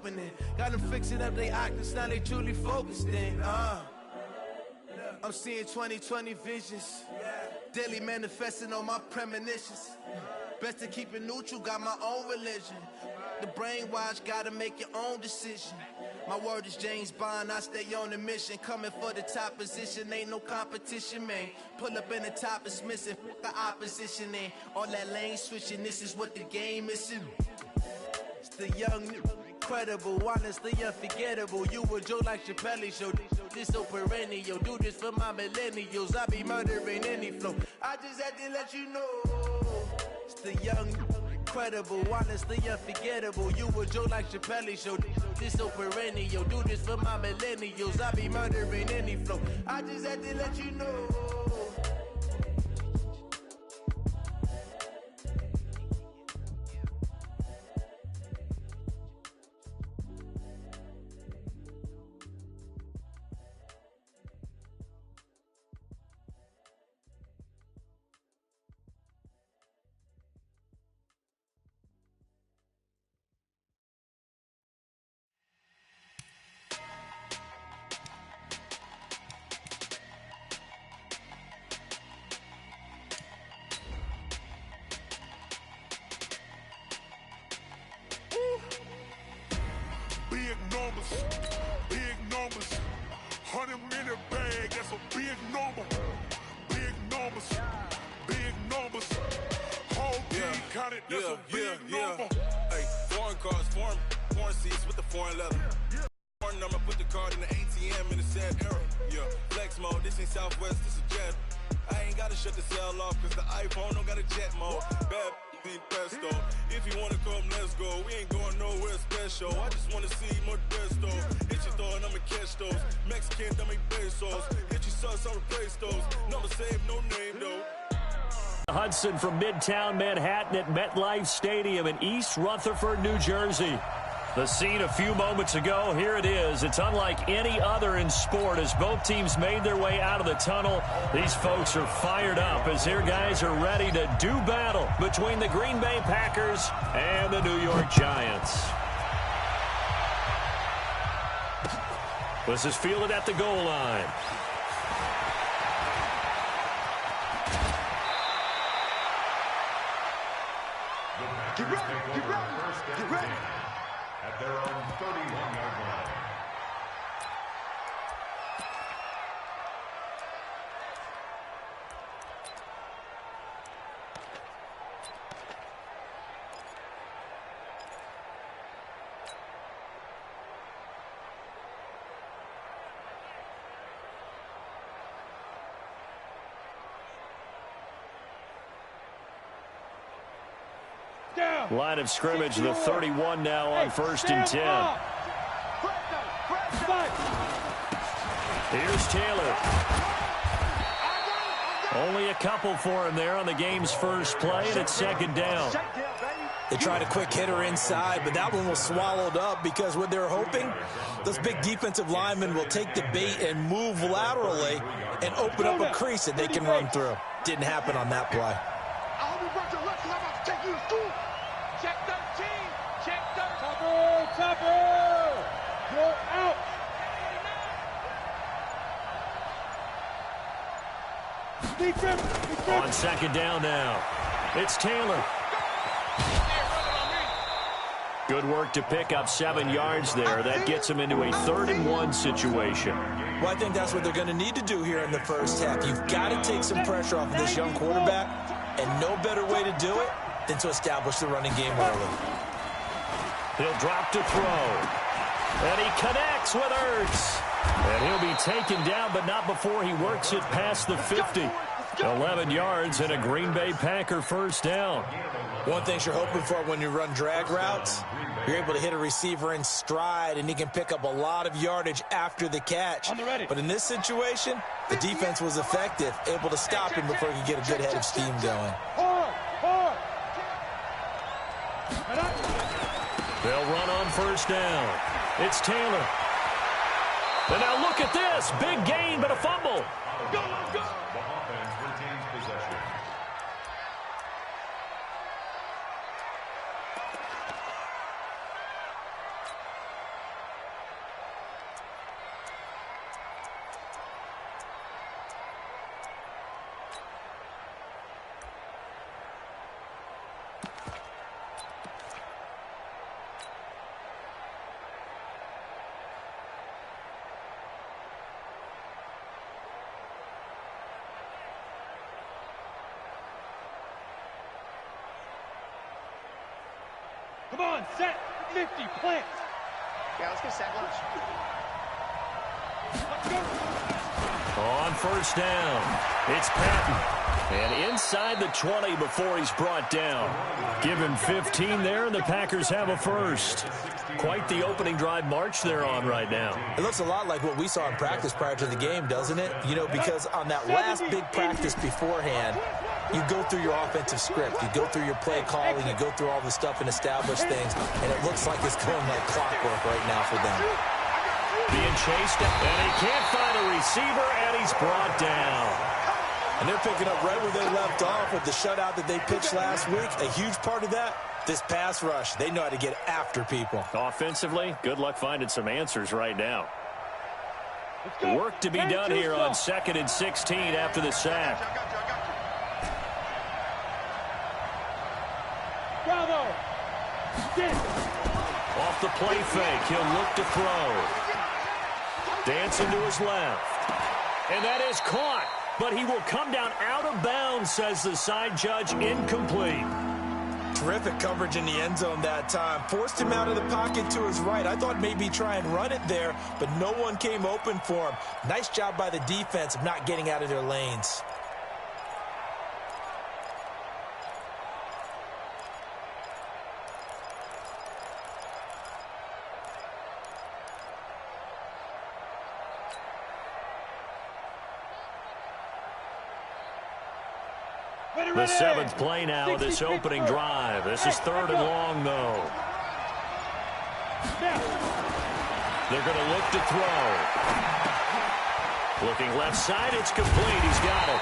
opening. Got them fixing up they octaves, now they truly focused in. I'm seeing 2020 visions. Daily manifesting on my premonitions. Best to keep it neutral, got my own religion. The brainwash, gotta make your own decision. My word is James Bond, I stay on the mission. Coming for the top position, ain't no competition, man. Pull up in the top, it's missing, the opposition in. All that lane switching, this is what the game is. It's the young, incredible, honestly unforgettable. You a Joe like Chappelle show, this so perennial. Do this for my millennials, I be murdering any flow. I just had to let you know. It's the young, incredible, honestly unforgettable. You a Joe like Chappelle show, this so perennial. Do this for my millennials, I be murdering any flow. I just had to let you know. Big numbers, 100-minute bag, that's a big number. Big numbers, whole team counted, that's a big number. Hey, foreign cars, foreign seats with the foreign leather. Foreign number, put the card in the ATM in the sad era. Yeah, flex mode, this ain't Southwest, this is jet. I ain't gotta shut the cell off, cause the iPhone don't got a jet mode. Bad pesto. If you wanna come, let's go. We ain't going nowhere special. I just wanna see more desto. Hit your throw and I'ma catch those. Mexican, I make pesos. Hit your sauce, I'll replace those. Number save, no name though. Hudson from Midtown Manhattan at MetLife Stadium in East Rutherford, New Jersey. The scene a few moments ago, here it is. It's unlike any other in sport as both teams made their way out of the tunnel. These folks are fired up as their guys are ready to do battle between the Green Bay Packers and the New York Giants. This is fielded at the goal line. Get ready. At their own 31-yard line. Line of scrimmage, the 31 now on 1st and 10. Here's Taylor. Only a couple for him there on the game's first play, and it's 2nd down. They tried a quick hitter inside, but that one was swallowed up because what they're hoping, those big defensive linemen will take the bait and move laterally and open up a crease that they can run through. Didn't happen on that play. Check 13. Check 13. Topper. You're out. Defense. On 2nd down now. It's Taylor. Good work to pick up 7 yards there. That gets him into a 3rd and 1 situation. Well, I think that's what they're going to need to do here in the first half. You've got to take some pressure off of this young quarterback, and no better way to do it than to establish the running game early. He'll drop to throw. And he connects with Ertz. And he'll be taken down, but not before he works it past the 50. 11 yards and a Green Bay Packer first down. One thing you're hoping for when you run drag routes, you're able to hit a receiver in stride, and he can pick up a lot of yardage after the catch. But in this situation, the defense was effective, able to stop him before he could get a good head of steam going. They'll run on first down. It's Taylor. And now look at this. Big gain, but a fumble. The offense retains possession. on, set, 50, plant. Yeah, let's get set lunch. Let's go. On first down, it's Patton. And inside the 20 before he's brought down. Give him 15 there, and the Packers have a first. Quite the opening drive march they're on right now. It looks a lot like what we saw in practice prior to the game, doesn't it? You know, because on that last big practice beforehand, you go through your offensive script. You go through your play calling. You go through all the stuff and establish things. And it looks like it's going like clockwork right now for them. Being chased, and he can't find a receiver, and he's brought down. And they're picking up right where they left off with the shutout that they pitched last week. A huge part of that, this pass rush. They know how to get after people. Offensively, good luck finding some answers right now. Work to be done here on 2nd and 16 after the sack. Bravo. Off the play fake, he'll look to throw. Dancing to his left. And that is caught. But he will come down out of bounds, says the side judge, incomplete. Terrific coverage in the end zone that time. Forced him out of the pocket to his right. I thought maybe try and run it there, but no one came open for him. Nice job by the defense of not getting out of their lanes. The 7th play now of this opening drive. This is 3rd and long, though. They're going to look to throw. Looking left side, it's complete. He's got it.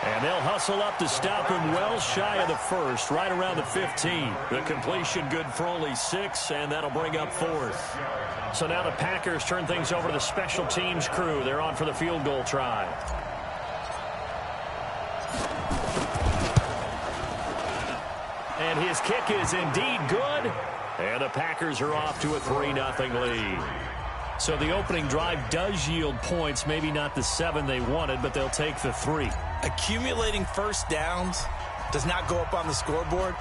And they'll hustle up to stop him well shy of the first, right around the 15. The completion good for only 6, and that'll bring up 4th. So now the Packers turn things over to the special teams crew. They're on for the field goal try. And his kick is indeed good. And the Packers are off to a 3-0 lead. So the opening drive does yield points. Maybe not the 7 they wanted, but they'll take the 3. Accumulating first downs does not go up on the scoreboard,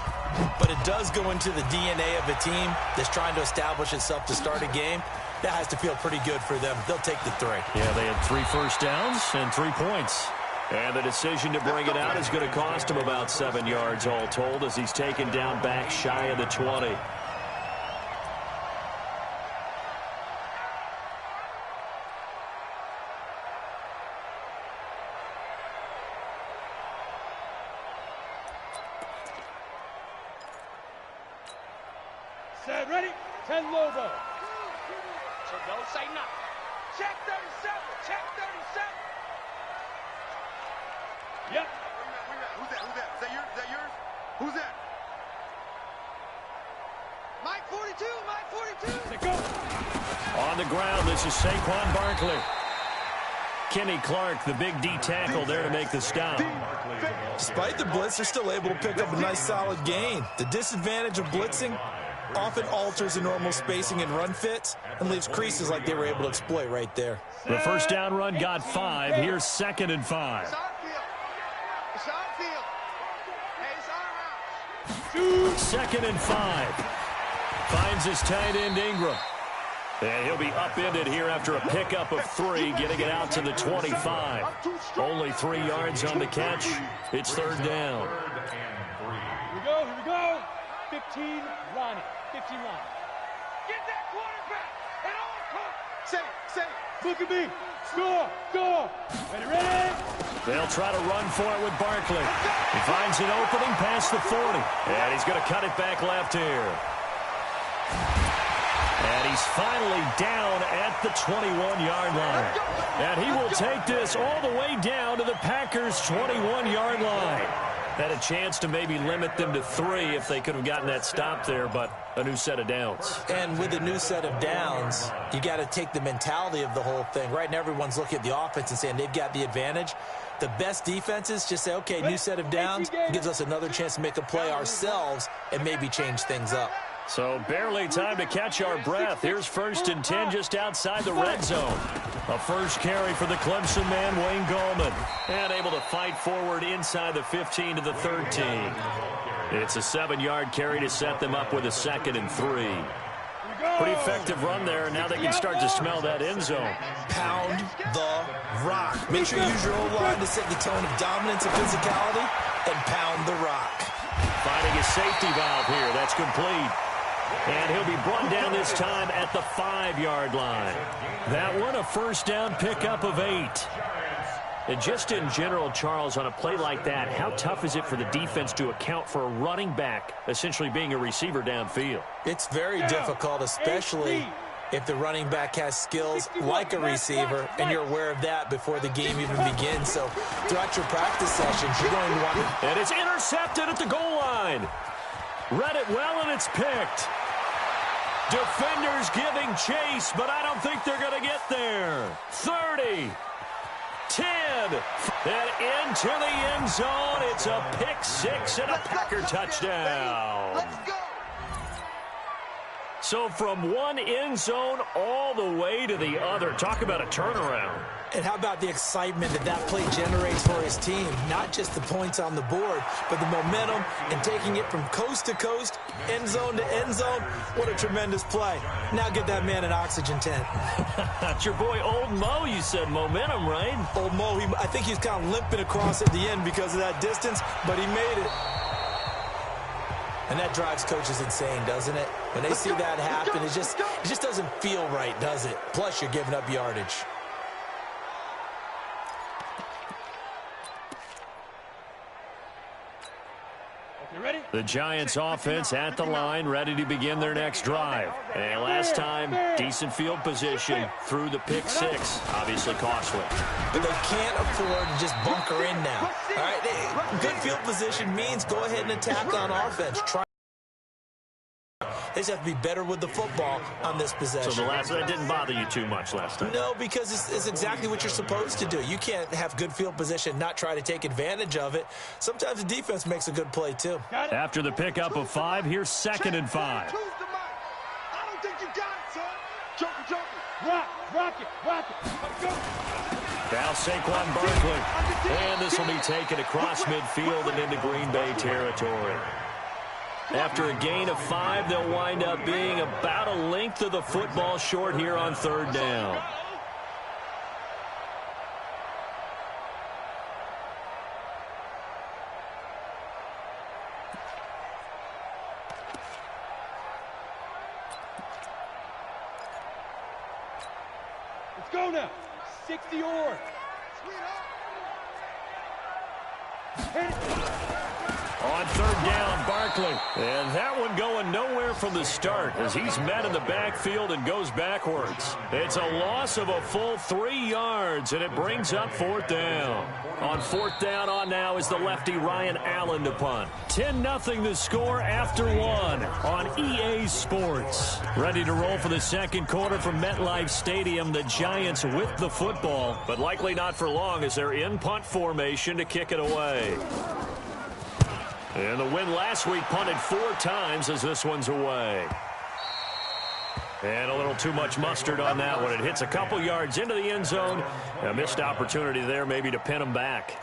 but it does go into the DNA of a team that's trying to establish itself to start a game. That has to feel pretty good for them. They'll take the 3. Yeah, they had 3 first downs and 3 points. And the decision to bring it out is going to cost him about 7 yards all told as he's taken down back shy of the 20. Set, ready, 10 Lobo. So don't say nothing. Check 37, check 37. Yep. Who's that? Who's that? Is that yours? Is that yours? Who's that? Mike 42, Mike 42. Let go. On the ground, this is Saquon Barkley. Kenny Clark, the big D tackle there to make the stop. Despite the blitz, they're still able to pick up a nice solid gain. The disadvantage of blitzing often alters the normal spacing and run fits and leaves creases like they were able to exploit right there. The first down run got 5. Here's 2nd and 5. It's our field. Hey, it's our house. 2nd and 5. Finds his tight end Ingram. And he'll be upended here after a pickup of 3, getting it out to the 25. Only 3 yards on the catch. It's 3rd down. Here we go. 15 line. 15 line. Get that quarterback. And all court. Say it. Look at me. Score. Ready. They'll try to run for it with Barkley. He finds an opening past the 40. And he's going to cut it back left here. And he's finally down at the 21-yard line. And he will take this all the way down to the Packers' 21-yard line. Had a chance to maybe limit them to 3 if they could have gotten that stop there, but a new set of downs. And with a new set of downs, you got to take the mentality of the whole thing. Right now, everyone's looking at the offense and saying they've got the advantage. The best defenses just say, okay, new set of downs gives us another chance to make a play ourselves and maybe change things up. So barely time to catch our breath. Here's 1st and 10 just outside the red zone. A first carry for the Clemson man, Wayne Gallman. And able to fight forward inside the 15 to the 13. It's a 7-yard carry to set them up with a 2nd and 3. Pretty effective run there. Now they can start to smell that end zone. Pound the rock. Make sure you use your O-line to set the tone of dominance and physicality, and pound the rock. Finding a safety valve here. That's complete. And he'll be brought down this time at the 5-yard line. That one, a first down pickup of 8. And just in general, Charles, on a play like that, how tough is it for the defense to account for a running back essentially being a receiver downfield? It's very difficult, especially if the running back has skills like a receiver, and you're aware of that before the game even begins. So throughout your practice sessions, you're going to want to... And it's intercepted at the goal line. Read it well, and it's picked. Defenders giving chase, but I don't think they're going to get there. 30. 10, and into the end zone. It's a pick 6 and a Packer touchdown. Let's go. So from one end zone all the way to the other. Talk about a turnaround. And how about the excitement that play generates for his team? Not just the points on the board, but the momentum and taking it from coast to coast, end zone to end zone. What a tremendous play. Now get that man an oxygen tent. That's your boy Old Mo. You said momentum, right? Old Mo, I think he's kind of limping across at the end because of that distance, but he made it. And that drives coaches insane, doesn't it? When they see that happen, it just doesn't feel right, does it? Plus, you're giving up yardage. The Giants offense at the line, ready to begin their next drive. And last time, decent field position through the pick 6. Obviously costly. But they can't afford to just bunker in now. All right, good field position means go ahead and attack on offense. They just have to be better with the football on this possession. So that didn't bother you too much last time? No, because it's exactly what you're supposed to do. You can't have good field position, not try to take advantage of it. Sometimes the defense makes a good play, too. After the pickup of 5, here's 2nd and 5. I don't think you got it, son. Joker. Rock it. Let's go. Now Saquon Barkley. And this will be taken across midfield and into Green Bay territory. After a gain of 5, they'll wind up being about a length of the football short here on 3rd down. Let's go now. 60 or. Hit it. On 3rd down, Barkley. And that one going nowhere from the start as he's met in the backfield and goes backwards. It's a loss of a full 3 yards, and it brings up 4th down. On 4th down on now is the lefty Ryan Allen to punt. 10-0 the score after 1 on EA Sports. Ready to roll for the second quarter from MetLife Stadium. The Giants with the football, but likely not for long as they're in punt formation to kick it away. And the win last week punted 4 times as this one's away. And a little too much mustard on that one. It hits a couple yards into the end zone. A missed opportunity there maybe to pin them back.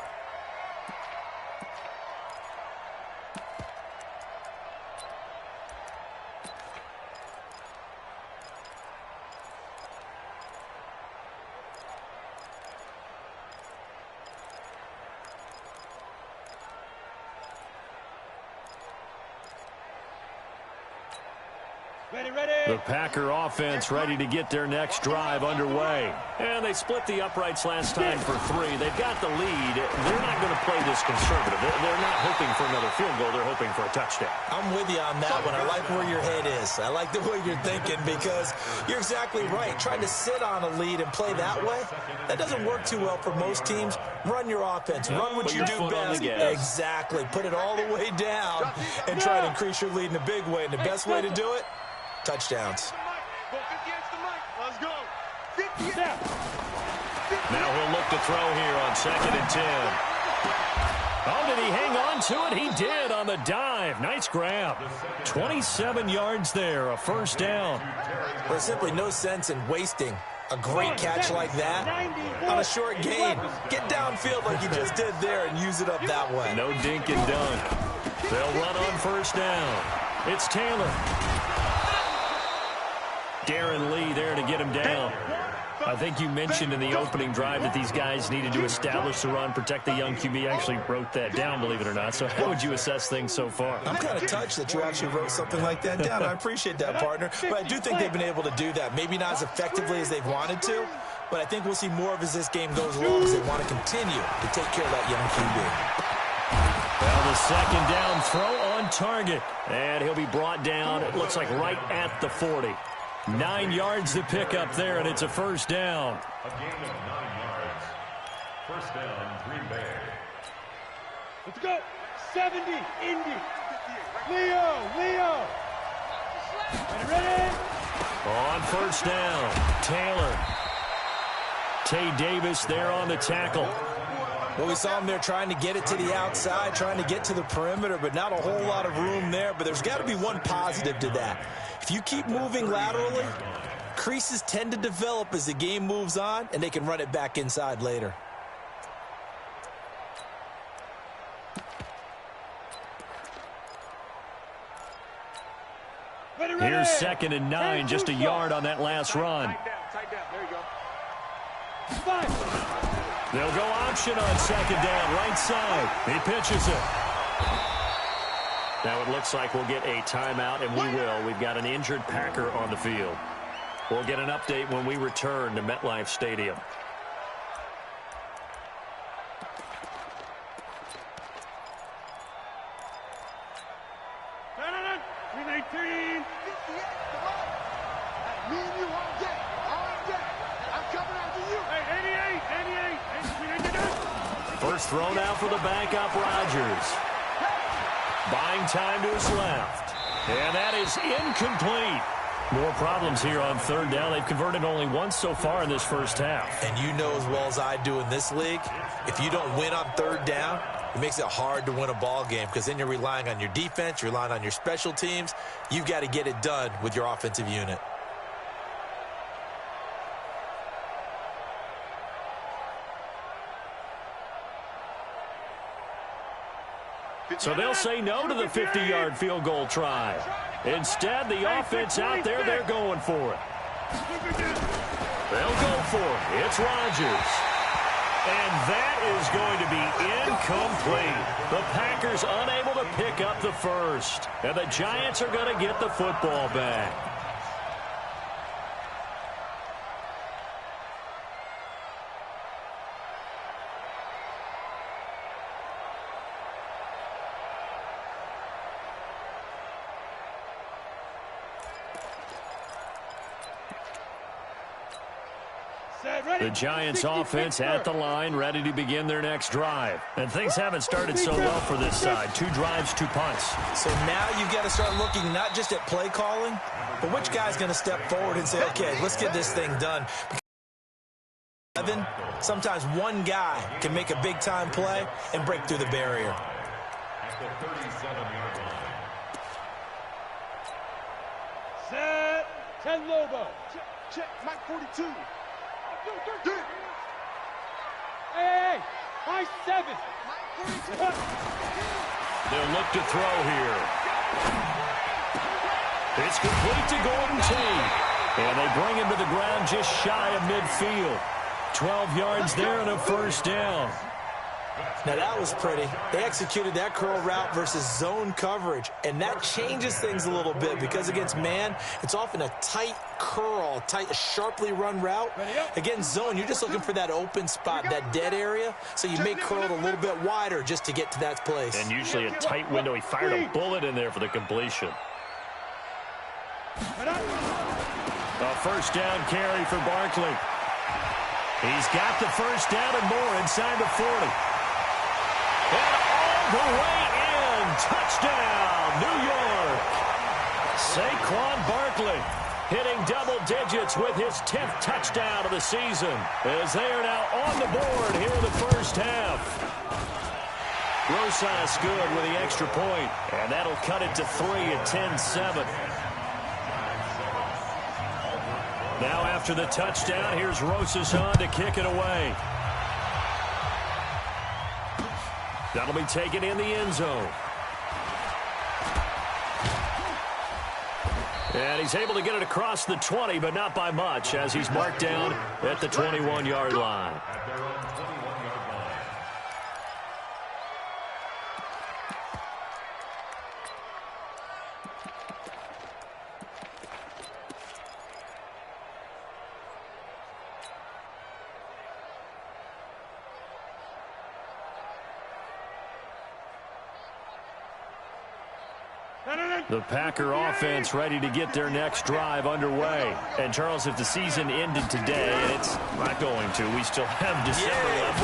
The Packer offense ready to get their next drive underway. And they split the uprights last time for 3. They've got the lead. They're not going to play this conservative. They're not hoping for another field goal. They're hoping for a touchdown. I'm with you on that one. I like where your head is. I like the way you're thinking because you're exactly right. Trying to sit on a lead and play that way, that doesn't work too well for most teams. Run your offense. Run what you do best. Exactly. Put it all the way down and try to increase your lead in a big way. And the best way to do it, touchdowns. Let's go. Now he'll look to throw here on 2nd and 10. Oh, did he hang on to it? He did on the dive. Nice grab. 27 yards there, a first down. There's simply no sense in wasting a great catch like that on a short gain. Get downfield like you just did there and use it up that way. No dink and dunk. They'll run on first down. It's Taylor. Darren Lee there to get him down. I think you mentioned in the opening drive that these guys needed to establish the run, protect the young QB. I actually wrote that down, believe it or not. So how would you assess things so far? I'm kind of touched that you actually wrote something like that down. I appreciate that, partner. But I do think they've been able to do that. Maybe not as effectively as they've wanted to, but I think we'll see more of as this game goes along as they want to continue to take care of that young QB. Well, the second down throw on target. And he'll be brought down, it looks like right at the 40. 9 yards to pick up there, and it's a first down. A gain of 9 yards. First down, Green Bay. Let's go. 70, Indy. Leo. Ready? On first down, Taylor. Tay Davis there on the tackle. Well, we saw him there trying to get it to the outside, trying to get to the perimeter, but not a whole lot of room there. But there's got to be one positive to that. If you keep moving laterally, creases tend to develop as the game moves on, and they can run it back inside later. Here's 2nd and 9, just a yard on that last run. Tight down. There you go. They'll go option on 2nd down, right side. He pitches it. Now it looks like we'll get a timeout, and we will. We've got an injured Packer on the field. We'll get an update when we return to MetLife Stadium. First thrown out for the backup, Rodgers. Buying time to his left. And that is incomplete. More problems here on 3rd down. They've converted only once so far in this first half. And you know as well as I do in this league, if you don't win on 3rd down, it makes it hard to win a ball game because then you're relying on your defense, you're relying on your special teams. You've got to get it done with your offensive unit. So they'll say no to the 50-yard field goal try. Instead, the offense out there, they're going for it. They'll go for it. It's Rodgers. And that is going to be incomplete. The Packers unable to pick up the first. And the Giants are going to get the football back. The Giants offense at the line, ready to begin their next drive. And things haven't started so well for this side. 2 drives, 2 punts. So now you've got to start looking not just at play calling, but which guy's going to step forward and say, okay, let's get this thing done. Sometimes one guy can make a big-time play and break through the barrier. At the 37-yard line. Set. 10 Lobo. Check. Mike 42. Hey, my 7. They'll look to throw here. It's complete to Golden Tate. And they bring him to the ground just shy of midfield. 12 yards there and a first down. Now that was pretty. They executed that curl route versus zone coverage, and that changes things a little bit because against man, it's often a tight curl, a sharply run route. Against zone, you're just looking for that open spot, that dead area, so you may curl it a little bit wider just to get to that place. And usually a tight window. He fired a bullet in there for the completion. A first down carry for Barkley. He's got the first down and more inside the 40. And all the way in. Touchdown, New York. Saquon Barkley hitting double digits with his 10th touchdown of the season as they are now on the board here in the first half. Rosas good with the extra point, and that'll cut it to 3 at 10-7. Now after the touchdown, here's Rosas on to kick it away. That'll be taken in the end zone. And he's able to get it across the 20, but not by much, as he's marked down at the 21-yard line. At their own 21-yard line. The Packer offense ready to get their next drive underway. And, Charles, if the season ended today, and it's not going to, we still have December left.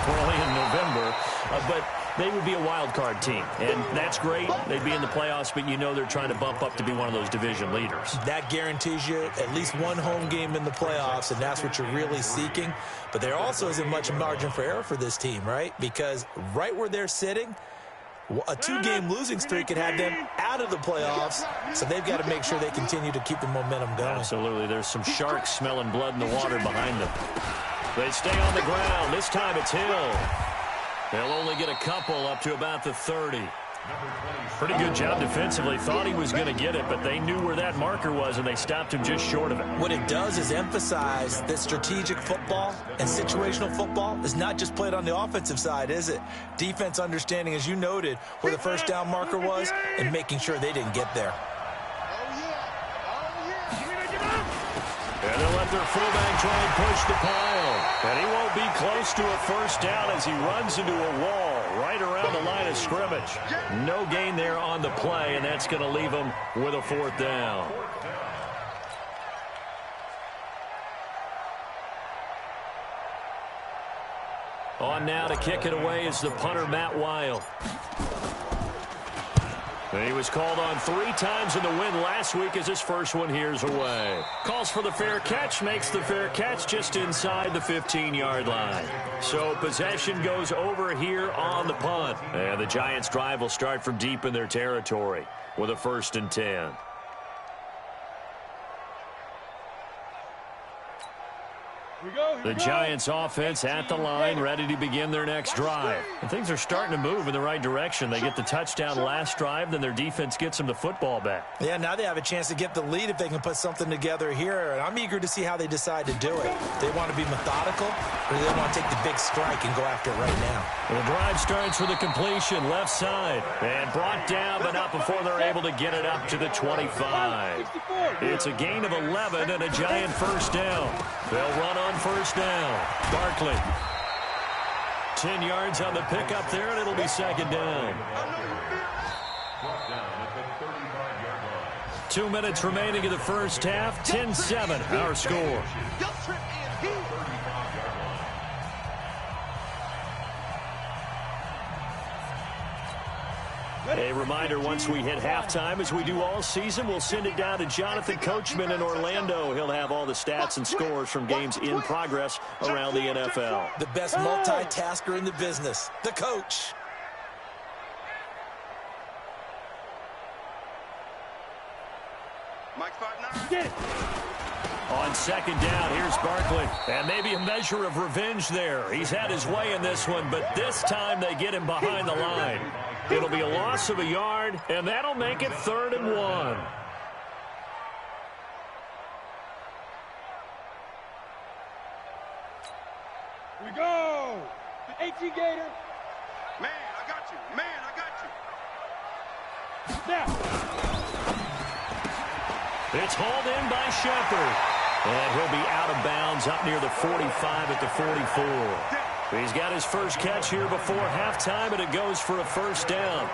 We're only in November. But they would be a wild card team. And that's great. They'd be in the playoffs, but you know they're trying to bump up to be one of those division leaders. That guarantees you at least one home game in the playoffs, and that's what you're really seeking. But there also isn't much margin for error for this team, right? Because right where they're sitting, a 2-game losing streak could have them out of the playoffs, so they've got to make sure they continue to keep the momentum going. Absolutely. There's some sharks smelling blood in the water behind them. They stay on the ground. This time it's Hill. They'll only get a couple up to about the 30. Pretty good job defensively. Thought he was going to get it, but they knew where that marker was, and they stopped him just short of it. What it does is emphasize that strategic football and situational football is not just played on the offensive side, is it? Defense understanding, as you noted, where the first down marker was and making sure they didn't get there. And they'll let their fullback try and push the pile. And he won't be close to a first down as he runs into a wall right around the line of scrimmage. No gain there on the play, and that's going to leave him with a 4th down. On now to kick it away is the punter, Matt Weil. And he was called on 3 times in the win last week as his first one here's away. Calls for the fair catch, makes the fair catch just inside the 15-yard line. So possession goes over here on the punt. And the Giants' drive will start from deep in their territory with a 1st and 10. The Giants offense at the line, ready to begin their next drive. And things are starting to move in the right direction. They get the touchdown last drive, then their defense gets them the football back. Yeah, now they have a chance to get the lead if they can put something together here. And I'm eager to see how they decide to do it. They want to be methodical, or they want to take the big strike and go after it right now. The drive starts with a completion left side. And brought down, but not before they're able to get it up to the 25. It's a gain of 11 and a Giant first down. They'll run on first down. Barkley. 10 yards on the pickup there, and it'll be 2nd down. 2 minutes remaining in the first half. 10-7, our score. A reminder, once we hit halftime, as we do all season, we'll send it down to Jonathan Coachman in Orlando. He'll have all the stats and scores from games in progress around the NFL. The best multitasker in the business, the coach. Mike 5'9". Get it. On 2nd down, here's Barkley. And maybe a measure of revenge there. He's had his way in this one, but this time they get him behind the line. It'll be a loss of a yard, and that'll make it 3rd and 1. We go. The 18 Gator. Man, I got you. Man, I got you. Snap. It's hauled in by Shepard. And he'll be out of bounds up near the 45 at the 44. He's got his first catch here before halftime, and it goes for a first down.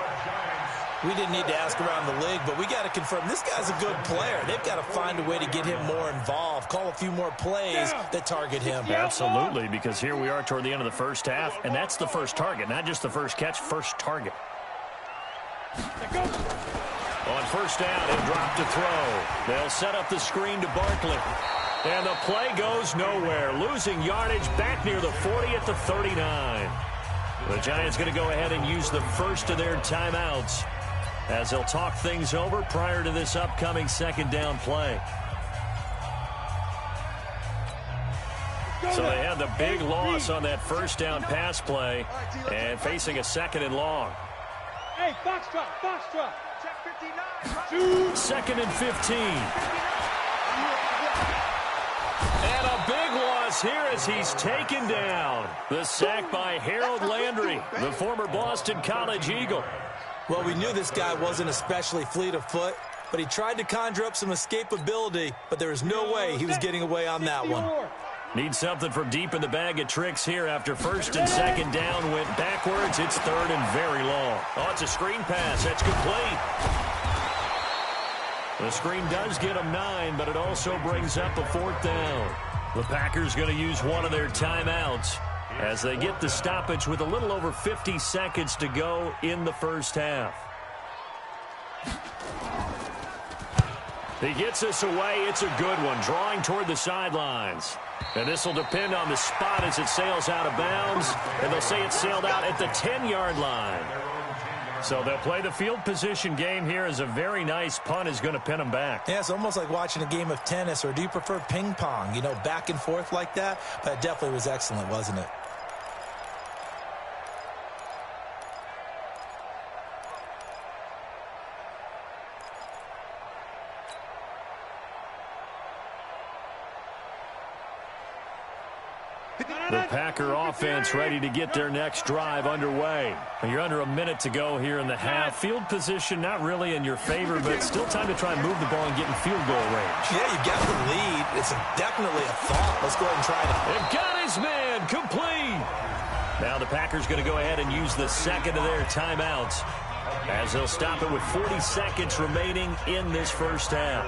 We didn't need to ask around the league, but we got to confirm this guy's a good player. They've got to find a way to get him more involved, call a few more plays that target him. Absolutely, because here we are toward the end of the first half, and that's the first target, not just the first catch, first target. On first down, he'll drop to throw. They'll set up the screen to Barkley. And the play goes nowhere. Losing yardage back near the 40 at the 39. The Giants going to go ahead and use the first of their timeouts as they'll talk things over prior to this upcoming 2nd down play. So they had the big loss on that first down pass play and facing a 2nd and long. Hey, Foxtrot, Foxtrot. 2nd and 15. And a big loss here as he's taken down. The sack by Harold Landry, the former Boston College Eagle. Well, we knew this guy wasn't especially fleet of foot, but he tried to conjure up some escapability, but there was no way he was getting away on that one. Need something from deep in the bag of tricks here after 1st and 2nd down went backwards. It's 3rd and very long. Oh, it's a screen pass. That's complete. The screen does get him 9, but it also brings up a 4th down. The Packers going to use one of their timeouts as they get the stoppage with a little over 50 seconds to go in the first half. He gets us away. It's a good one, drawing toward the sidelines. And this will depend on the spot as it sails out of bounds. And they'll say it sailed out at the 10-yard line. So they'll play the field position game here as a very nice punt is going to pin them back. Yeah, it's almost like watching a game of tennis, or do you prefer ping pong? You know, back and forth like that? But it definitely was excellent, wasn't it? The Packer offense ready to get their next drive underway. You're under a minute to go here in the half. Field position not really in your favor, but still time to try and move the ball and get in field goal range. Yeah, you've got the lead. It's definitely a thought. Let's go ahead and try it. They've got his man complete. Now the Packers going to go ahead and use the 2nd of their timeouts as they'll stop it with 40 seconds remaining in this first half.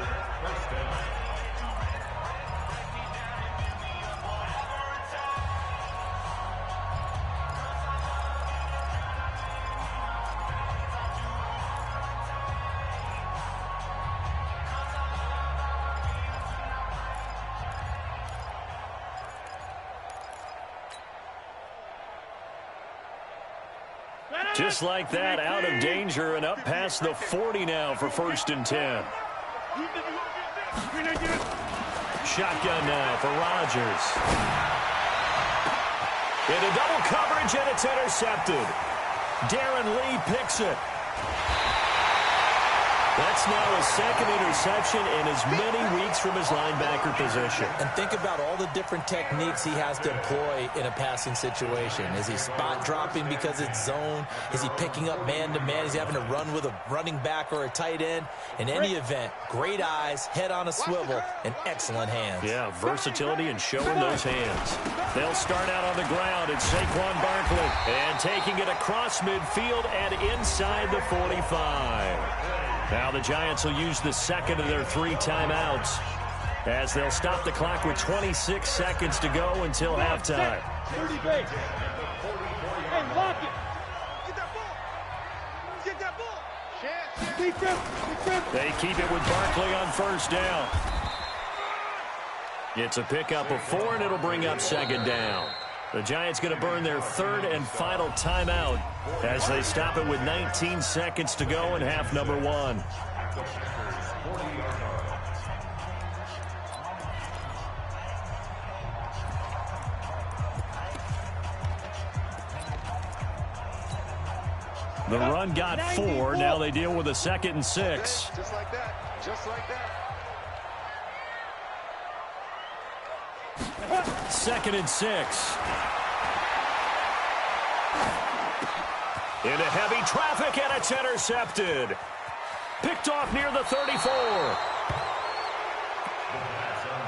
Just like that, out of danger and up past the 40 now for 1st and 10. Shotgun now for Rodgers. Into double coverage, and it's intercepted. Darren Lee picks it. That's now his 2nd interception in as many weeks from his linebacker position. And think about all the different techniques he has to employ in a passing situation. Is he spot dropping because it's zone? Is he picking up man-to-man? Is he having to run with a running back or a tight end? In any event, great eyes, head on a swivel, and excellent hands. Yeah, versatility and showing those hands. They'll start out on the ground. It's Saquon Barkley. And taking it across midfield and inside the 45. Now the Giants will use the 2nd of their 3 timeouts as they'll stop the clock with 26 seconds to go until halftime. 30 base. Hey, lock it. Get that ball. Get that ball. They keep it with Barkley on 1st down. It's a pickup of 4, and it'll bring up 2nd down. The Giants going to burn their 3rd and final timeout as they stop it with 19 seconds to go in half number 1. The run got 4. Now they deal with a 2nd and 6. Just like that. Just like that. 2nd and 6. Into heavy traffic, and it's intercepted. Picked off near the 34.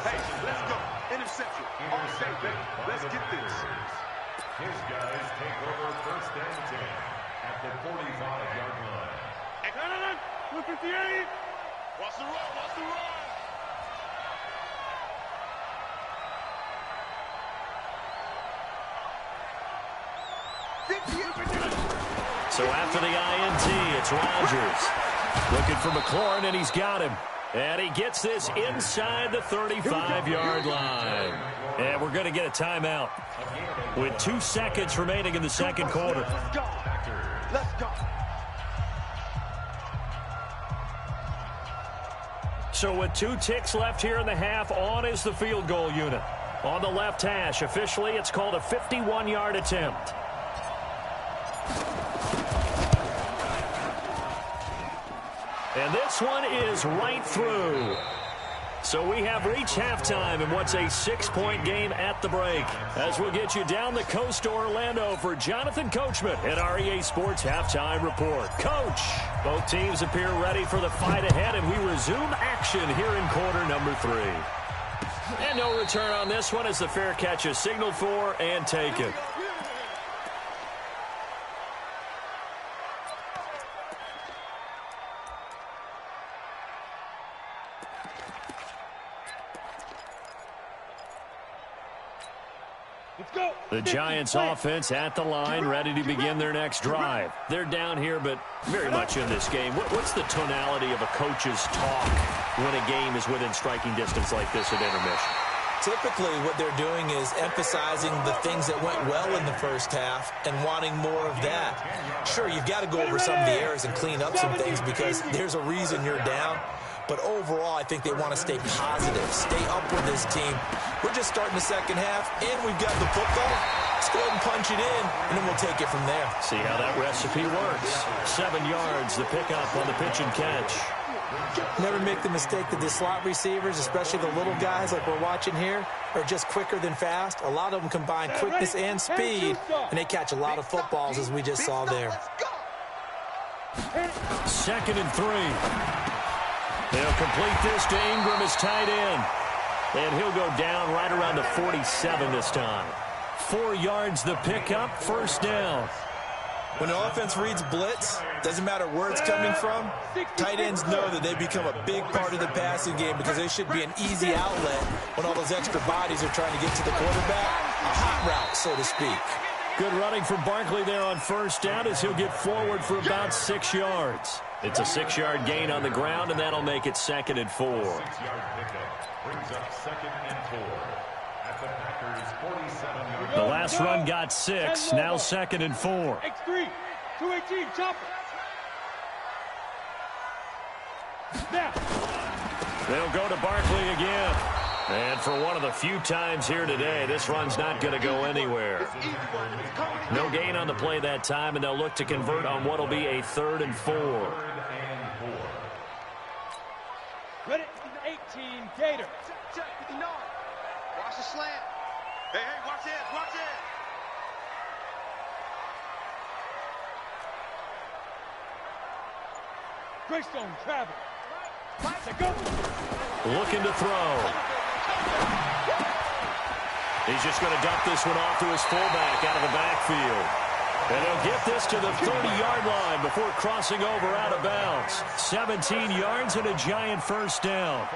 Hey, let's go. Interception. All set, baby. Let's get this. His guys take over 1st and 10 at the 45-yard line. Hey, 158. Watch the run. Watch the run. So after the INT, it's Rodgers. Looking for McLaurin, and he's got him. And he gets this inside the 35-yard line. And we're going to get a timeout with 2 seconds remaining in the 2nd quarter. Let's go. Let's go. So with 2 ticks left here in the half, on is the field goal unit. On the left hash, officially it's called a 51-yard attempt. And this one is right through. So we have reached halftime in what's a 6-point game at the break. As we'll get you down the coast to Orlando for Jonathan Coachman at our EA Sports Halftime Report. Coach, both teams appear ready for the fight ahead, and we resume action here in quarter number 3. And no return on this one as the fair catch is signaled for and taken. The Giants offense at the line, ready to begin their next drive. They're down here, but very much in this game. What's the tonality of a coach's talk when a game is within striking distance like this at intermission? Typically, what they're doing is emphasizing the things that went well in the first half and wanting more of that. Sure, you've got to go over some of the errors and clean up some things because there's a reason you're down. But overall, I think they want to stay positive, stay up with this team. We're just starting the second half, and we've got the football. Let's go ahead and punch it in, and then we'll take it from there. See how that recipe works. 7 yards, the pickup on the pitch and catch. Never make the mistake that the slot receivers, especially the little guys like we're watching here, are just quicker than fast. A lot of them combine quickness and speed, and they catch a lot of footballs, as we just saw there. 2nd and 3. They'll complete this to Ingram as tight end. And he'll go down right around the 47 this time. 4 yards the pickup, first down. When the offense reads blitz, doesn't matter where it's coming from, tight ends know that they become a big part of the passing game because they should be an easy outlet when all those extra bodies are trying to get to the quarterback. A hot route, so to speak. Good running from Barkley there on first down as he'll get forward for about 6 yards. It's a 6-yard gain on the ground, and that'll make it 2nd and 4. 6-yard pickup brings up 2nd and 4 at the Packers' 47-yard. The last run got 6, now 2nd and 4. X3, 218, chopper. Now. They'll go to Barkley again. And for one of the few times here today, this run's not going to go anywhere. No gain on the play that time, and they'll look to convert on what will be a 3rd and 4. Ready, 18, Gator. Check with the nod. Watch the slant. Hey, watch this, watch this. Greystone travel. Go. Looking to throw. He's just going to dump this one off to his fullback out of the backfield. And he'll get this to the 30-yard line before crossing over out of bounds. 17 yards and a giant first down.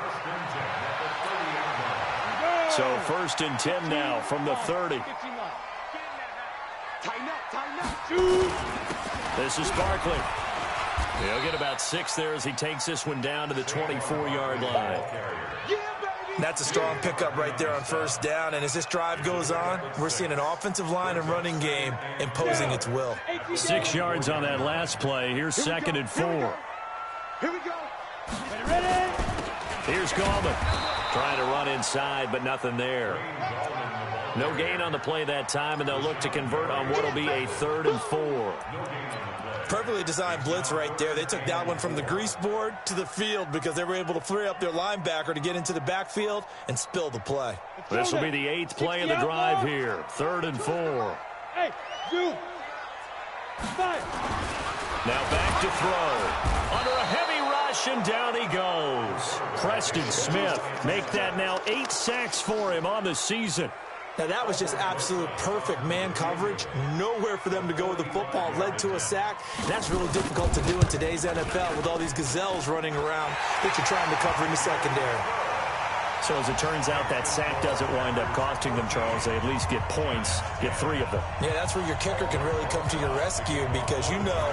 So 1st and 10 now from the 30. This is Barkley. He'll get about 6 there as he takes this one down to the 24-yard line. That's a strong pickup right there on first down, and as this drive goes on, we're seeing an offensive line and running game imposing its will. 6 yards on that last play. Here's 2nd and 4. Here we go. Ready? Here's Gallman. Trying to run inside, but nothing there. No gain on the play that time, and they'll look to convert on what will be a 3rd and 4. Perfectly designed blitz right there. They took that one from the grease board to the field because they were able to free up their linebacker to get into the backfield and spill the play. This will be the 8th play of the drive here. 3rd and 4. Hey, you. Five. Now back to throw. Under a heavy rush, and down he goes. Preston Smith make that now 8 sacks for him on the season. Now, that was just absolute perfect man coverage. Nowhere for them to go with the football. Led to a sack. That's really difficult to do in today's NFL with all these gazelles running around that you're trying to cover in the secondary. So as it turns out, that sack doesn't wind up costing them, Charles. They at least get points, get 3 of them. Yeah, that's where your kicker can really come to your rescue because, you know,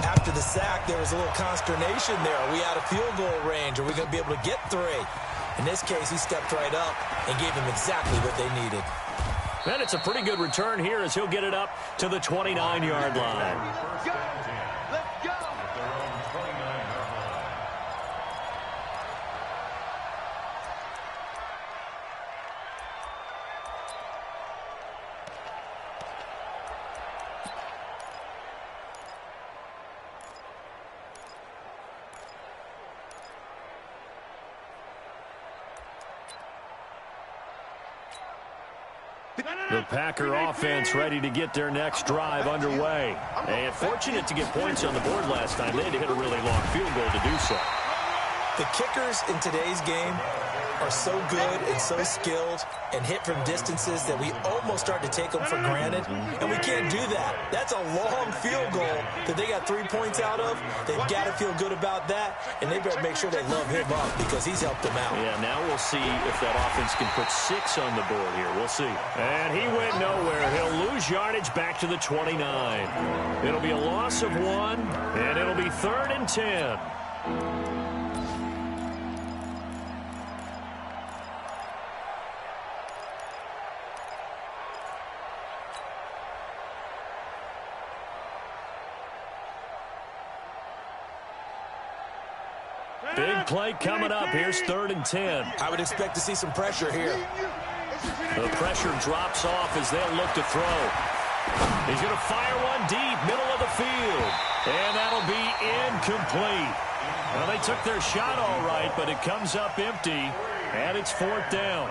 after the sack, there was a little consternation there. Are we out of field goal range? Are we going to be able to get 3? In this case, he stepped right up and gave them exactly what they needed. And it's a pretty good return here as he'll get it up to the 29-yard line. The Packer offense ready to get their next drive underway. And fortunate to get points on the board last time. They had to hit a really long field goal to do so. The kickers in today's game are so good and so skilled and hit from distances that we almost start to take them for granted, and we can't do that. That's a long field goal that they got 3 points out of. They've got to feel good about that, and they better make sure they love him up because he's helped them out. Yeah, now we'll see if that offense can put 6 on the board here. We'll see. And he went nowhere. He'll lose yardage back to the 29. It'll be a loss of 1, and it'll be 3rd and 10. Big play coming up. Here's 3rd and 10. I would expect to see some pressure here. The pressure drops off as they'll look to throw. He's going to fire one deep, middle of the field. And that'll be incomplete. Well, they took their shot all right, but it comes up empty, and it's 4th down.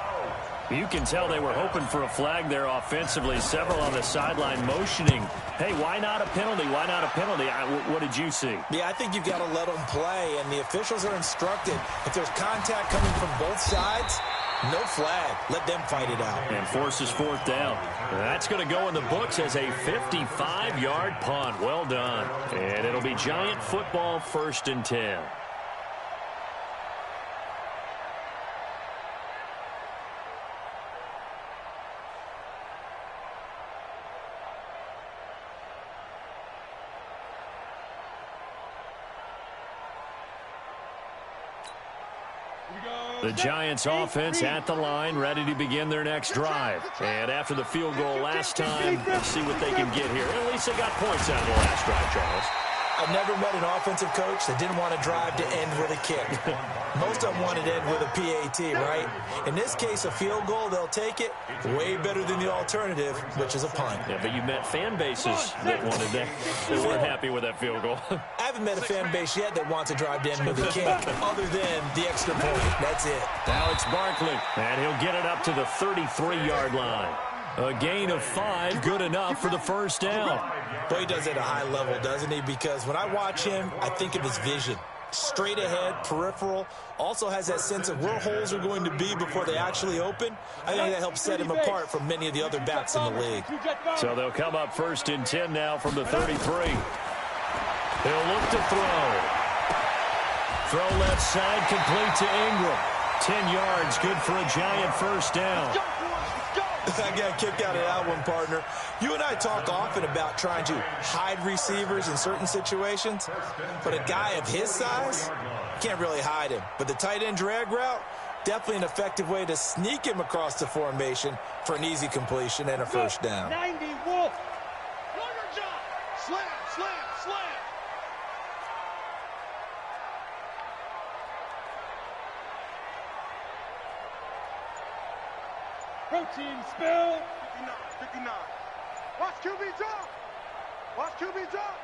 You can tell they were hoping for a flag there offensively. Several on the sideline motioning, hey, why not a penalty? Why not a penalty? What did you see? Yeah, I think you've got to let them play, and the officials are instructed. If there's contact coming from both sides, no flag. Let them fight it out. And forces 4th down. That's going to go in the books as a 55-yard punt. Well done. And it'll be Giant football, 1st and 10. The Giants offense at the line, ready to begin their next drive. And after the field goal last time, let's see what they can get here. At least they got points out of the last drive, Charles. I've never met an offensive coach that didn't want to drive to end with a kick. Most of them wanted to end with a PAT, right? In this case, a field goal, they'll take it. Way better than the alternative, which is a punt. Yeah, but you met fan bases that wanted that. They weren't happy with that field goal. I haven't met a fan base yet that wants to drive to end with a kick, other than the extra point. That's it. Now it's Barkley, and he'll get it up to the 33-yard line. A gain of 5, good enough for the 1st down. Boy, he does it at a high level, doesn't he? Because when I watch him, I think of his vision. Straight ahead, peripheral, also has that sense of where holes are going to be before they actually open. I think that helps set him apart from many of the other backs in the league. So they'll come up 1st and 10 now from the 33. He'll look to throw. Throw left side, complete to Ingram. 10 yards, good for a Giant 1st down. I got a kick out of that one, partner. You and I talk often about trying to hide receivers in certain situations, but a guy of his size can't really hide him. But the tight end drag route, definitely an effective way to sneak him across the formation for an easy completion and a 1st down. 90 Wolf. Slam, slam, slam. Protein spill. 59. Watch QB drop. Watch QB drop.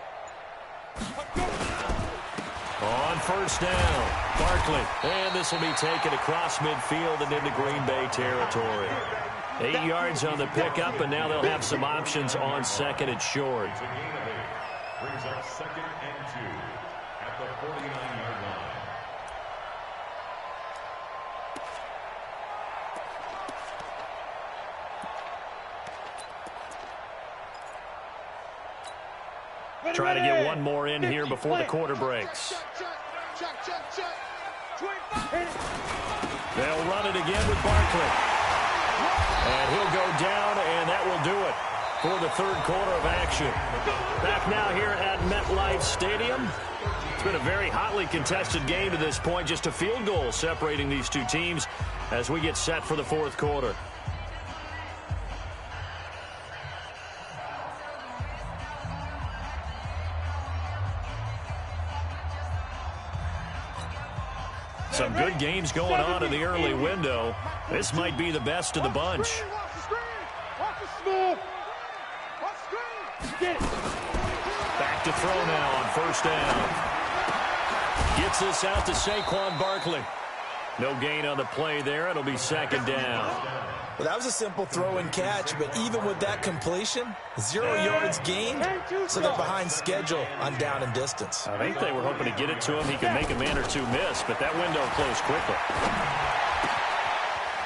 On 1st down, Barkley. And this will be taken across midfield and into Green Bay territory. 8 yards on the pickup, and now they'll have some options on 2nd and short. Brings up 2nd and 2 at the 49-yard line. Try to get one more in here before the quarter breaks. They'll run it again with Barkley. And he'll go down, and that will do it for the 3rd quarter of action. Back now here at MetLife Stadium. It's been a very hotly contested game to this point. Just a field goal separating these two teams as we get set for the 4th quarter. Some good games going on in the early window. This might be the best of the bunch. Back to throw now on 1st down. Gets this out to Saquon Barkley. No gain on the play there. It'll be second down. Well, that was a simple throw and catch, but even with that completion, 0 yards gained, so they're behind schedule on down and distance. I think they were hoping to get it to him. He could make a man or two miss, but that window closed quickly.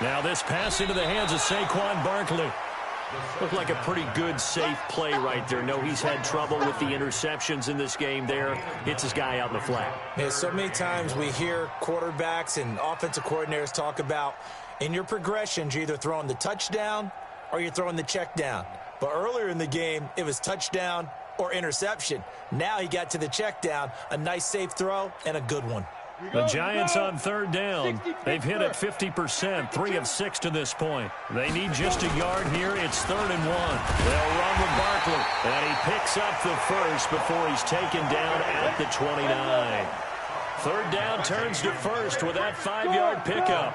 Now this pass into the hands of Saquon Barkley. Looked like a pretty good, safe play right there. No, he's had trouble with the interceptions in this game there. Hits his guy out in the flat. Yeah, so many times we hear quarterbacks and offensive coordinators talk about in your progressions, you're either throwing the touchdown or you're throwing the check down. But earlier in the game, it was touchdown or interception. Now he got to the check down, a nice safe throw, and a good one. The Giants on third down. They've hit it 50%, 3 of 6 to this point. They need just a yard here. It's 3rd and 1. They'll run with Barkley, and he picks up the first before he's taken down at the 29. 3rd down turns to first with that 5-yard pickup.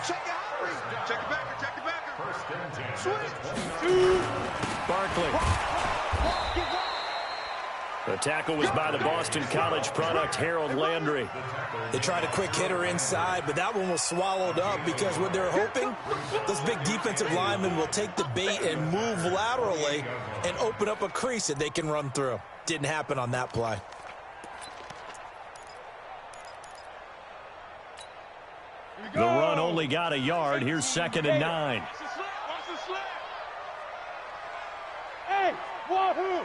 Check it back. Check it back. Switch. Barkley. The tackle was by the Boston College product, Harold Landry. They tried a quick hitter inside, but that one was swallowed up because what they're hoping, those big defensive linemen will take the bait and move laterally and open up a crease that they can run through. Didn't happen on that play. The run only got a yard. Here's 2nd and 9. Hey, wahoo! 42.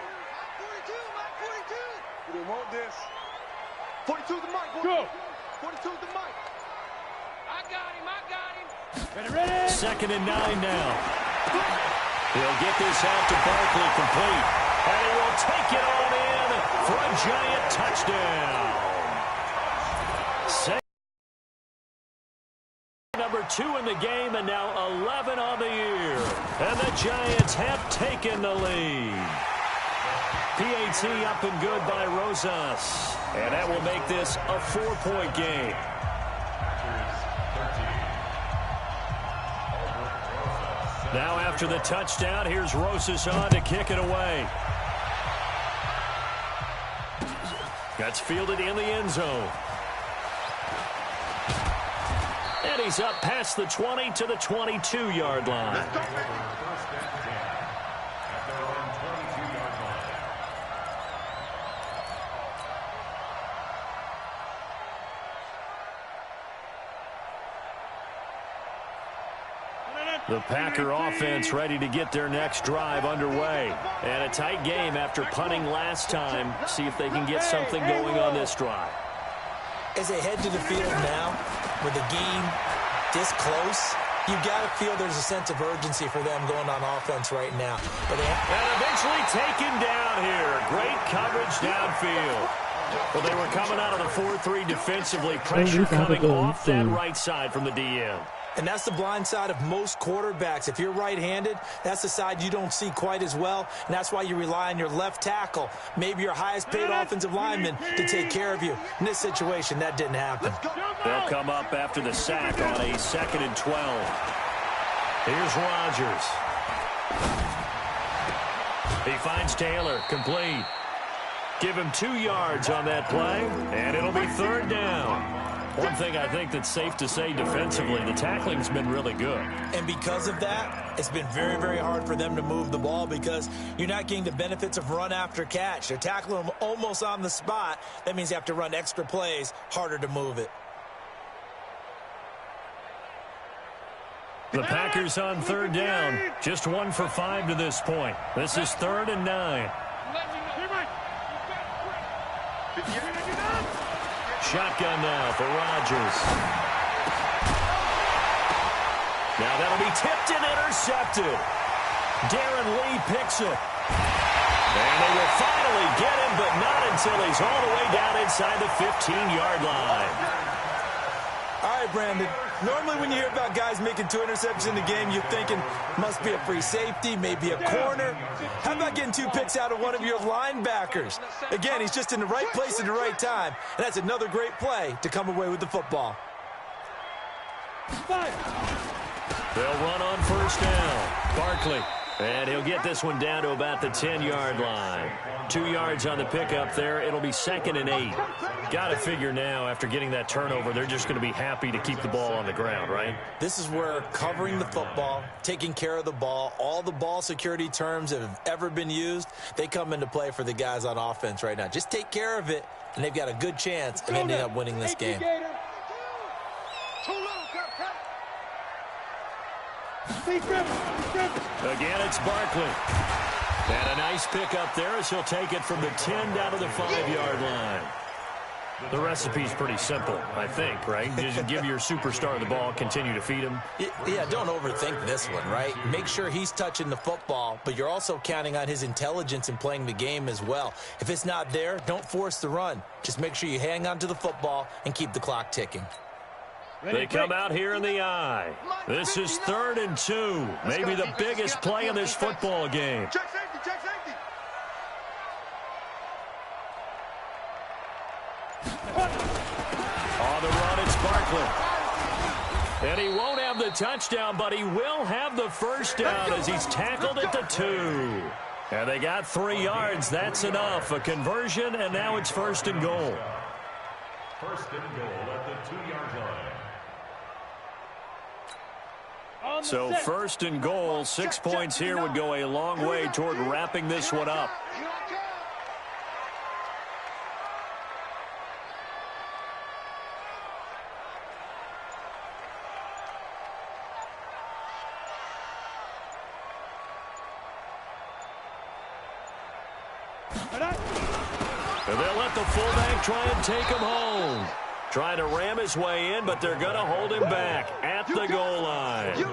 We didn't want this. 42 the mic. Go. 42 the mic. I got him. Ready. 2nd and 9 now. He'll get this out to Barkley complete. And he will take it on in for a giant touchdown. Number 2 in the game, and now 11 on the year. And the Giants have taken the lead. PAT up and good by Rosas. And that will make this a 4-point game. Now after the touchdown, here's Rosas on to kick it away. That's fielded in the end zone. And he's up past the 20 to the 22-yard line. The Packer offense ready to get their next drive underway. And a tight game after punting last time. See if they can get something going on this drive. As they head to the field now, with the game this close, you've got to feel there's a sense of urgency for them going on offense right now. And eventually taken down here. Great coverage downfield. Well, they were coming out of the 4-3 defensively. Pressure coming off that right side from the DM. And that's the blind side of most quarterbacks. If you're right-handed, that's the side you don't see quite as well, and that's why you rely on your left tackle, maybe your highest-paid offensive lineman, to take care of you. In this situation, that didn't happen. They'll come up after the sack on a 2nd and 12. Here's Rodgers. He finds Taylor, complete. Give him 2 yards on that play, and it'll be 3rd down. One thing I think that's safe to say defensively, the tackling's been really good. And because of that, it's been very, very hard for them to move the ball because you're not getting the benefits of run after catch. They're tackling them almost on the spot. That means you have to run extra plays, harder to move it. The Packers on 3rd down. Just 1 for 5 to this point. This is 3rd and 9. Shotgun now for Rodgers. Now that'll be tipped and intercepted. Darren Lee picks it. And they will finally get him, but not until he's all the way down inside the 15-yard line. All right, Brandon. Normally when you hear about guys making 2 interceptions in the game, you're thinking must be a free safety, maybe a corner. How about getting 2 picks out of one of your linebackers? Again, he's just in the right place at the right time, and that's another great play to come away with the football. They'll run on 1st down. Barkley. And he'll get this one down to about the 10-yard line. 2 yards on the pickup there. It'll be 2nd and 8. Got to figure now, after getting that turnover, they're just going to be happy to keep the ball on the ground, right? This is where covering the football, taking care of the ball, all the ball security terms that have ever been used, they come into play for the guys on offense right now. Just take care of it, and they've got a good chance of ending up winning this game. Again, it's Barkley. And a nice pickup there as he'll take it from the 10 down to the 5-yard line. The recipe's pretty simple, I think, right? Just give your superstar the ball, continue to feed him. Yeah, don't overthink this one, right? Make sure he's touching the football, but you're also counting on his intelligence in playing the game as well. If it's not there, don't force the run. Just make sure you hang on to the football and keep the clock ticking. They come out here in the I. This is 3rd and 2. Maybe the biggest play in this football game. Check safety, check safety. On the run, it's Barkley. And he won't have the touchdown, but he will have the first down as he's tackled at the 2. And they got 3 yards. That's enough. A conversion, and now it's 1st and goal. 1st and goal at the 2-yard line. So 1st and goal, 6 points here would go a long way toward wrapping this one up. And they'll let the fullback try and take him home. Trying to ram his way in, but they're going to hold him back at the goal line.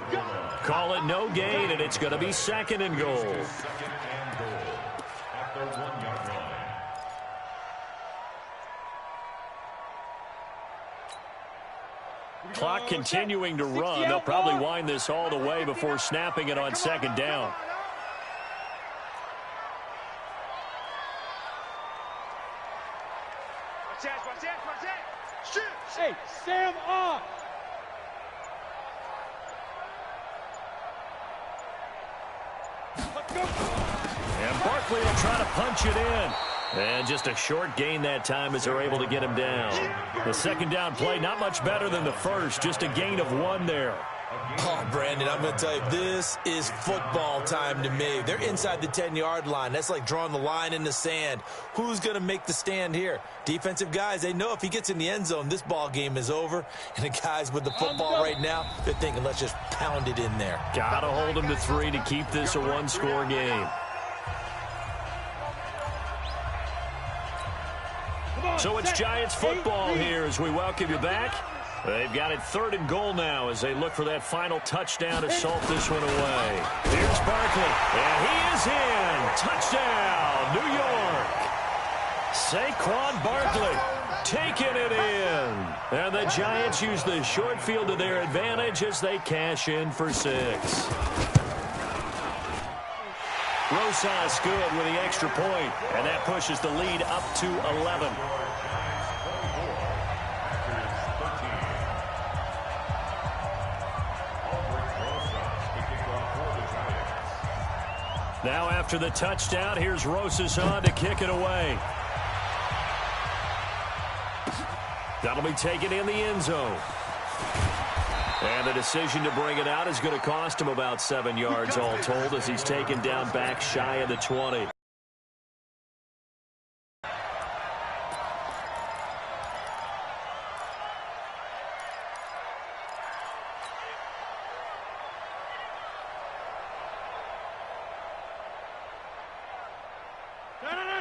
Call it no gain, and it's going to be 2nd and goal. 2nd and goal at the 1-yard line. Clock continuing to run. They'll probably wind this all the way before snapping it on 2nd down. Hey, Sam off. And Barkley will try to punch it in. And just a short gain that time as they're able to get him down. The 2nd down play, not much better than the first. Just a gain of 1 there. Oh, Brandon, I'm going to tell you, this is football time to me. They're inside the 10-yard line. That's like drawing the line in the sand. Who's going to make the stand here? Defensive guys, they know if he gets in the end zone, this ball game is over. And the guys with the football right now, they're thinking, let's just pound it in there. Got to hold him to 3 to keep this a 1-score game. So it's Giants football here as we welcome you back. They've got it 3rd and goal now as they look for that final touchdown to salt this one away. Here's Barkley, and he is in. Touchdown, New York. Saquon Barkley taking it in. And the Giants use the short field to their advantage as they cash in for 6. Rosas good with the extra point, and that pushes the lead up to 11. Now after the touchdown, here's Rosas on to kick it away. That'll be taken in the end zone. And the decision to bring it out is going to cost him about 7 yards all told as he's taken down back shy of the 20.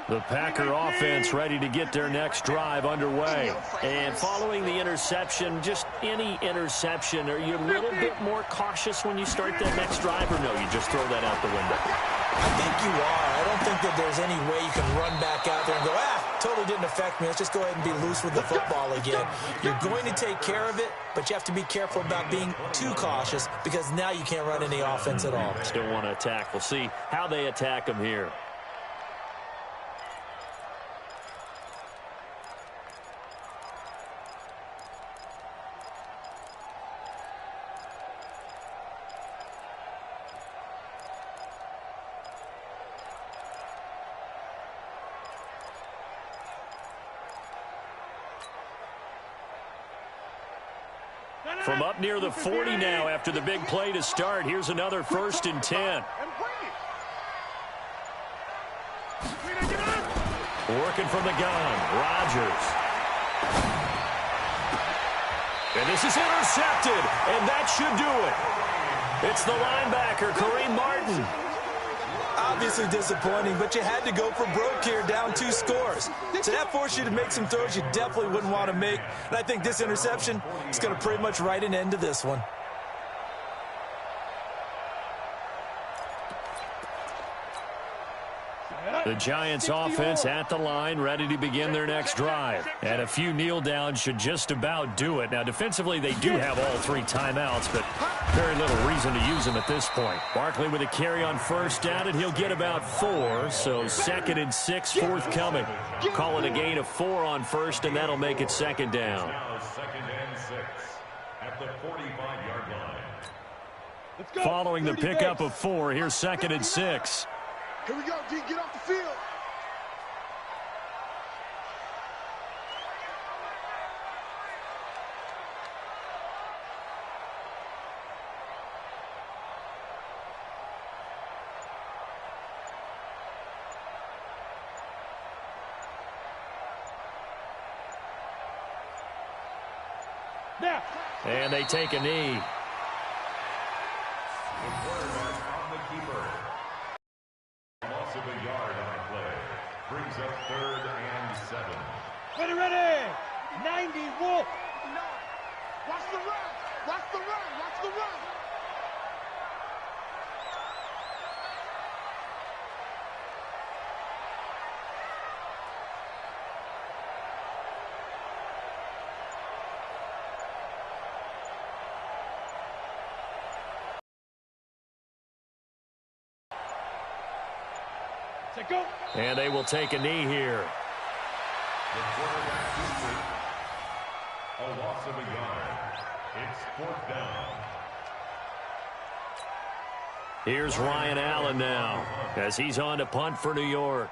The Packer offense ready to get their next drive underway. And following the interception, just any interception, are you a little bit more cautious when you start that next drive, or no, you just throw that out the window? I think you are. I don't think that there's any way you can run back out there and go, totally didn't affect me. Let's just go ahead and be loose with the football again. You're going to take care of it, but you have to be careful about being too cautious because now you can't run any offense at all. Still want to attack. We'll see how they attack them here. From up near the 40 now after the big play to start. Here's another 1st and 10. Working from the gun, Rodgers. And this is intercepted, and that should do it. It's the linebacker, Kareem Martin. Obviously disappointing, but you had to go for broke here, down 2 scores. So that forced you to make some throws you definitely wouldn't want to make. And I think this interception is going to pretty much write an end to this one. The Giants offense at the line, ready to begin their next drive. And a few kneel downs should just about do it. Now, defensively, they do have all 3 timeouts, but very little reason to use them at this point. Barkley with a carry on 1st down, and he'll get about 4. So 2nd and 6 forthcoming. Call it a gain of 4 on 1st, and that'll make it 2nd down. Now 2nd and 6 at the 45-yard line. Following the pickup of 4, here's 2nd and 6. Here we go, D. Get off the field. Now. And they take a knee. The quarterback on the keeper. Loss of a yard on the play. Brings up 3rd and 7. Ready. 90, Wolf. Watch the run. Watch the run. Watch the run. Go. And they will take a knee here. The quarterback keeps it. A loss of a yard. It's 4th down. Here's Ryan Allen now as he's on to punt for New York.